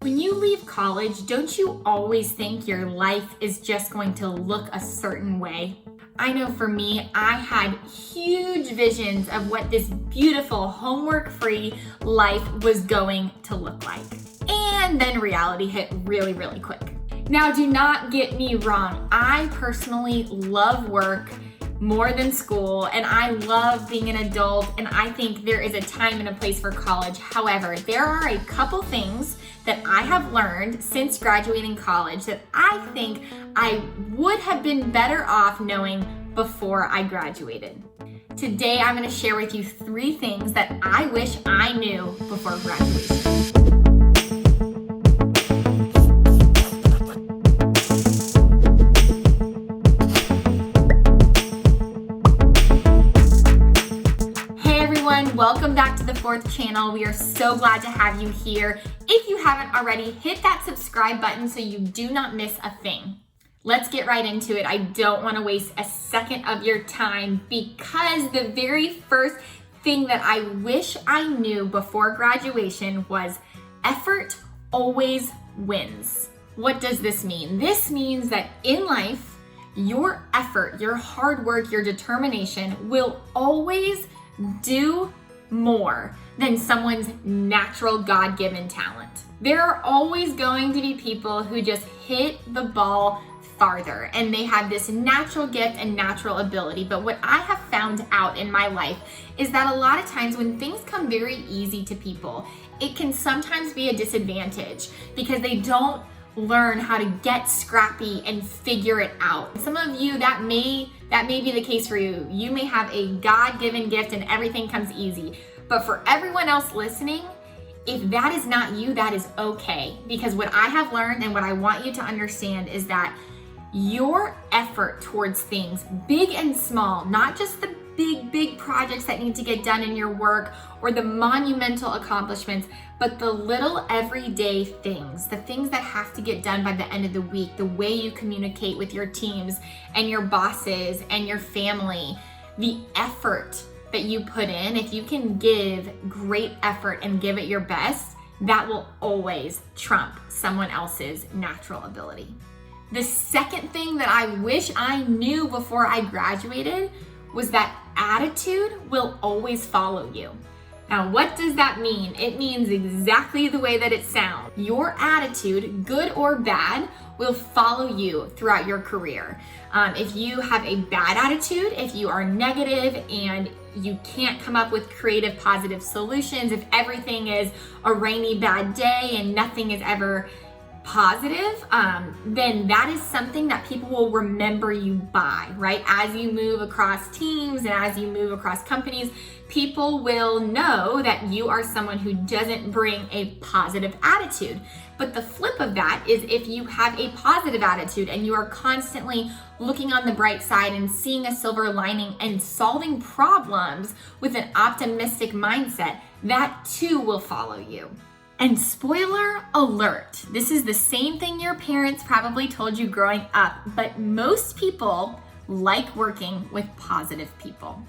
When you leave college, don't you always think your life is just going to look a certain way? I know for me, I had huge visions of what this beautiful homework-free life was going to look like. And then reality hit really, really quick. Now, do not get me wrong. I personally love work more than school, and I love being an adult, and I think there is a time and a place for college. However, there are a couple things that I have learned since graduating college that I think I would have been better off knowing before I graduated. Today, I'm going to share with you 3 things that I wish I knew before graduation. Welcome back to the 4th channel. We are so glad to have you here. If you haven't already, hit that subscribe button so you do not miss a thing. Let's get right into it. I don't want to waste a second of your time because the very first thing that I wish I knew before graduation was effort always wins. What does this mean? This means that in life, your effort, your hard work, your determination will always do more than someone's natural God-given talent. There are always going to be people who just hit the ball farther and they have this natural gift and natural ability. But what I have found out in my life is that a lot of times when things come very easy to people, it can sometimes be a disadvantage because they don't learn how to get scrappy and figure it out. Some of you, that may be the case for you. You may have a God-given gift and everything comes easy. But for everyone else listening, if that is not you, that is okay. Because what I have learned and what I want you to understand is that your effort towards things, big and small, not just the big projects that need to get done in your work or the monumental accomplishments, but the little everyday things, the things that have to get done by the end of the week, the way you communicate with your teams and your bosses and your family, the effort that you put in, if you can give great effort and give it your best, that will always trump someone else's natural ability. The second thing that I wish I knew before I graduated was that attitude will always follow you. Now, what does that mean? It means exactly the way that it sounds. Your attitude, good or bad, will follow you throughout your career. If you have a bad attitude, if you are negative and you can't come up with creative, positive solutions, if everything is a rainy, bad day and nothing is ever positive, then that is something that people will remember you by, right? As you move across teams and as you move across companies, people will know that you are someone who doesn't bring a positive attitude. But the flip of that is if you have a positive attitude and you are constantly looking on the bright side and seeing a silver lining and solving problems with an optimistic mindset, that too will follow you. And spoiler alert, this is the same thing your parents probably told you growing up, but most people like working with positive people.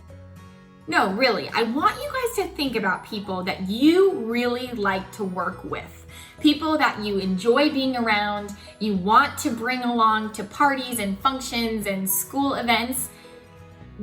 No, really, I want you guys to think about people that you really like to work with. People that you enjoy being around, you want to bring along to parties and functions and school events.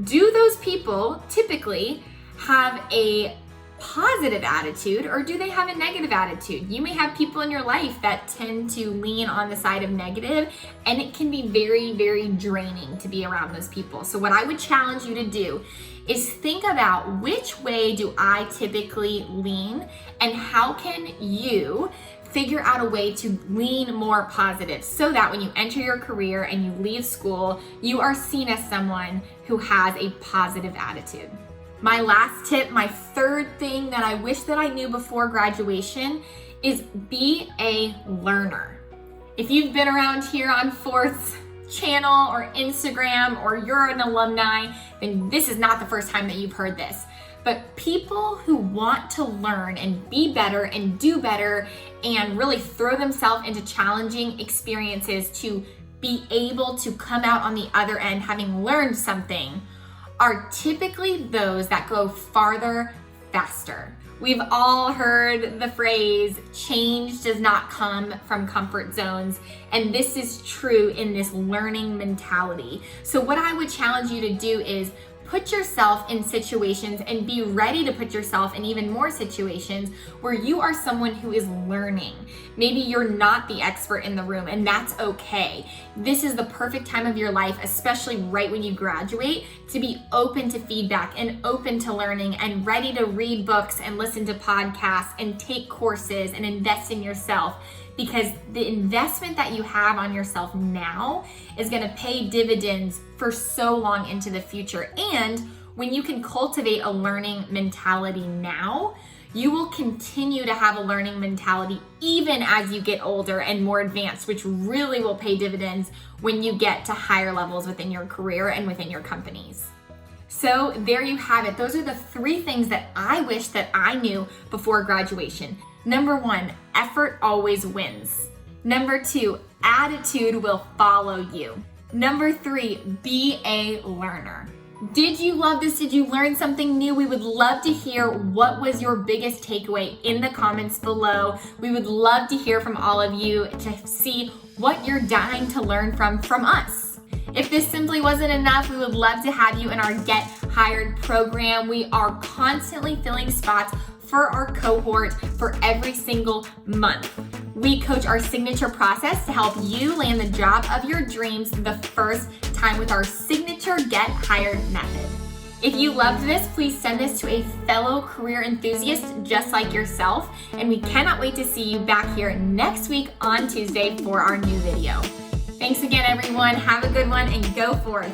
Do those people typically have a positive attitude or do they have a negative attitude? You may have people in your life that tend to lean on the side of negative, and it can be very, very draining to be around those people. So what I would challenge you to do is think about which way do I typically lean and how can you figure out a way to lean more positive so that when you enter your career and you leave school, you are seen as someone who has a positive attitude. My last tip, my third thing that I wish that I knew before graduation is be a learner. If you've been around here on 4th channel or Instagram or you're an alumni, then this is not the first time that you've heard this. But people who want to learn and be better and do better and really throw themselves into challenging experiences to be able to come out on the other end having learned something are typically those that go farther faster. We've all heard the phrase, change does not come from comfort zones. And this is true in this learning mentality. So what I would challenge you to do is put yourself in situations and be ready to put yourself in even more situations where you are someone who is learning. Maybe you're not the expert in the room, and that's okay. This is the perfect time of your life, especially right when you graduate, to be open to feedback and open to learning and ready to read books and listen to podcasts and take courses and invest in yourself. Because the investment that you have on yourself now is gonna pay dividends for so long into the future. And when you can cultivate a learning mentality now, you will continue to have a learning mentality even as you get older and more advanced, which really will pay dividends when you get to higher levels within your career and within your companies. So there you have it. Those are the 3 things that I wish that I knew before graduation. Number 1, effort always wins. Number 2, attitude will follow you. Number 3, be a learner. Did you love this? Did you learn something new? We would love to hear what was your biggest takeaway in the comments below. We would love to hear from all of you to see what you're dying to learn from us. If this simply wasn't enough, we would love to have you in our Get Hired program. We are constantly filling spots for our cohort for every single month. We coach our signature process to help you land the job of your dreams the first time with our signature Get Hired method. If you loved this, please send this to a fellow career enthusiast just like yourself, and we cannot wait to see you back here next week on Tuesday for our new video. Thanks again, everyone. Have a good one and go forth.